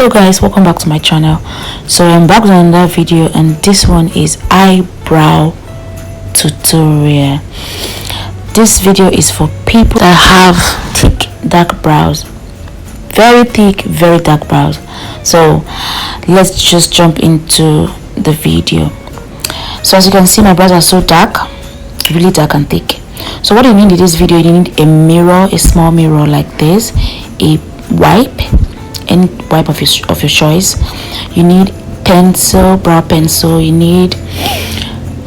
Hello guys, welcome back to my channel. So I'm back with another video, and this one is eyebrow tutorial. This video is for people that have thick dark brows, very thick, very dark brows. So let's just jump into the video. So as you can see, my brows are so dark, really dark and thick. So what you need in this video, you need a mirror, a small mirror like this, a wipe, any wipe of your choice. You need pencil, brow pencil. You need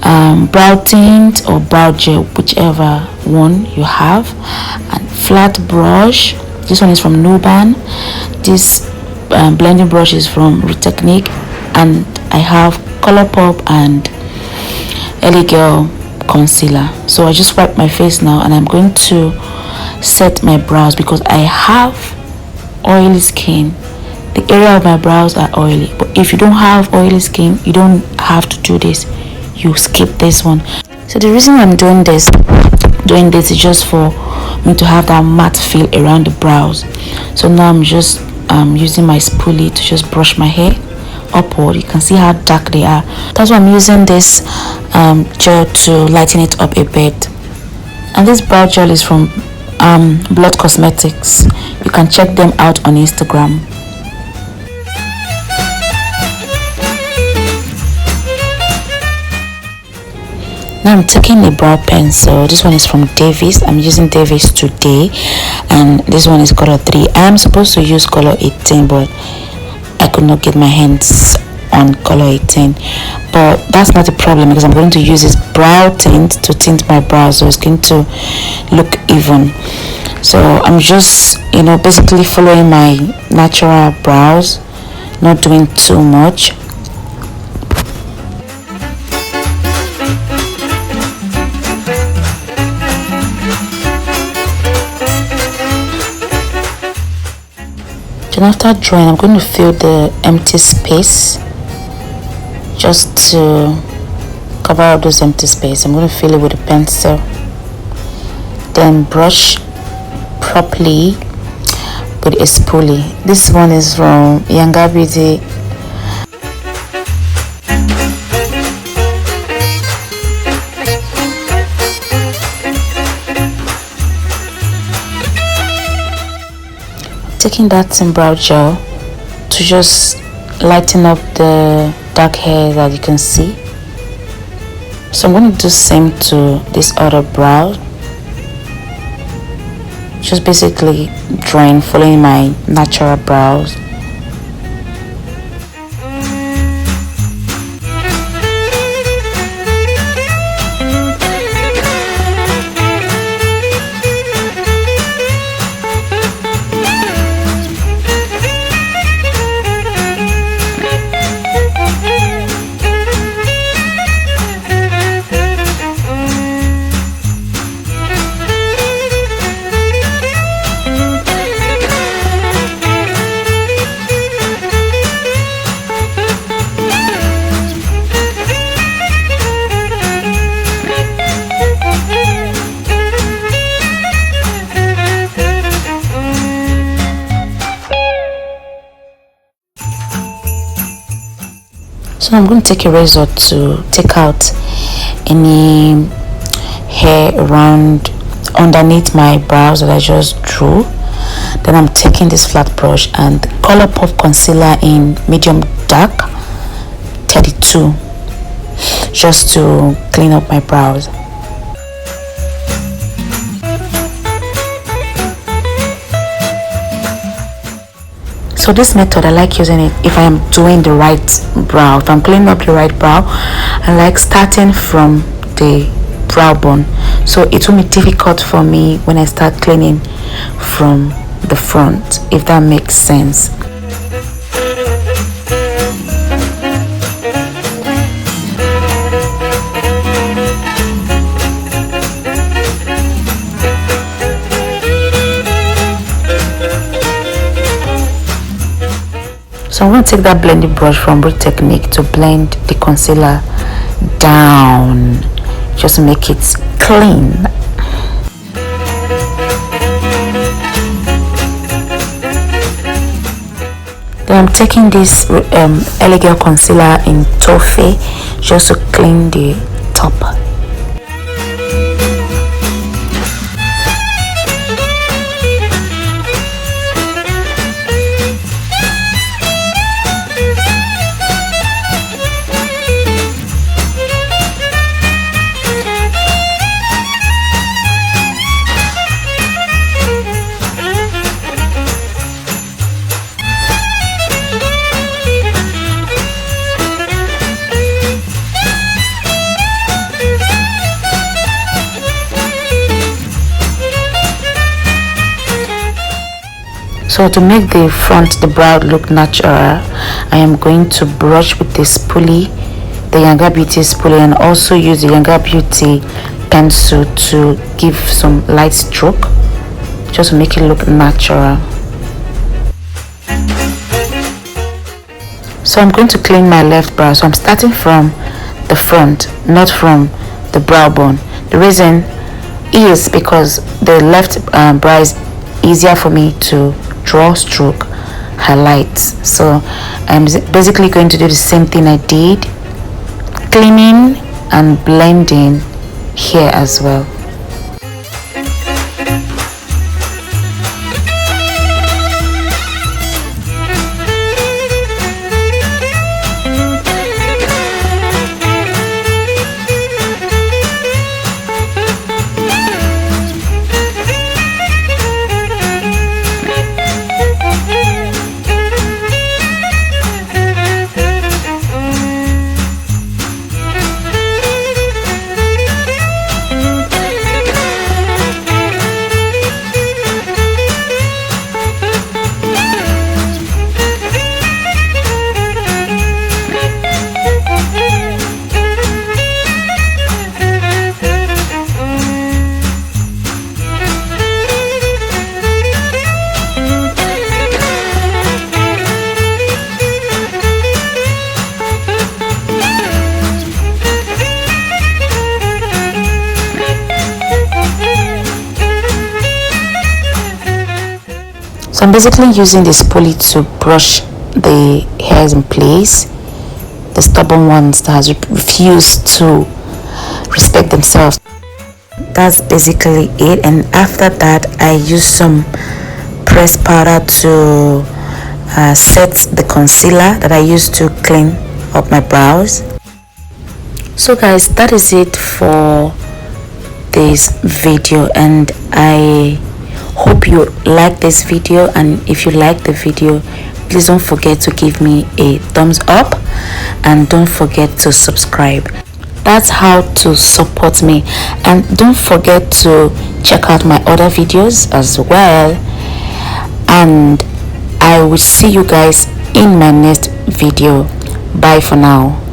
brow tint or brow gel, whichever one you have, and flat brush. This one is from Nuban. This blending brush is from realticnique, and I have colourpop and Girl concealer. So I just wipe my face now, and I'm going to set my brows because I have oily skin. The area of my brows are oily, but if you don't have oily skin, you don't have to do this. You skip this one. So the reason I'm doing this is just for me to have that matte feel around the brows. So now I'm just using my spoolie to just brush my hair upward. You can see how dark they are. That's why I'm using this gel to lighten it up a bit. And this brow gel is from Blood Cosmetics. You can check them out on Instagram. Now I'm taking a brow pencil. This one is from Davis. I'm using Davis today, and this one is color 3. I am supposed to use color 18, but I could not get my hands on color 18. But that's not a problem because I'm going to use this brow tint to tint my brows, so it's going to look even. So I'm just, basically following my natural brows, not doing too much. Then after drawing, I'm going to fill the empty space, just to cover up those empty space. I'm going to fill it with a pencil, then brush properly with a spoolie. This one is from Younger Beauty. Taking that same brow gel to just lighten up the dark hair that you can see. So I'm going to do the same to this other brow. Just basically drawing, following my natural brows. So I'm going to take a razor to take out any hair around underneath my brows that I just drew. Then I'm taking this flat brush and colourpop concealer in medium dark 32, just to clean up my brows. So this method, I like using it if I am doing the right brow. If I'm cleaning up the right brow, I like starting from the brow bone, so it won't be difficult for me when I start cleaning from the front, if that makes sense. So I'm going to take that blending brush from realticnique to blend the concealer down, just to make it clean. I'm taking this Elegant concealer in Toffee just to clean the top. So to make the brow look natural, I am going to brush with this Spooly, the Younger Beauty Spooly, and also use the Younger Beauty pencil to give some light stroke, just to make it look natural. So I'm going to clean my left brow. So I'm starting from the front, not from the brow bone. The reason is because the left brow is easier for me to draw, stroke, highlight. So I'm basically going to do the same thing I did, cleaning and blending here as well. So I'm basically using the Spooly to brush the hairs in place, the stubborn ones that has refused to respect themselves. That's basically it. And after that, I use some pressed powder to set the concealer that I used to clean up my brows. So guys, that is it for this video, and I hope you like this video. And if you like the video, please don't forget to give me a thumbs up and don't forget to subscribe. That's how to support me. And don't forget to check out my other videos as well, and I will see you guys in my next video. Bye for now.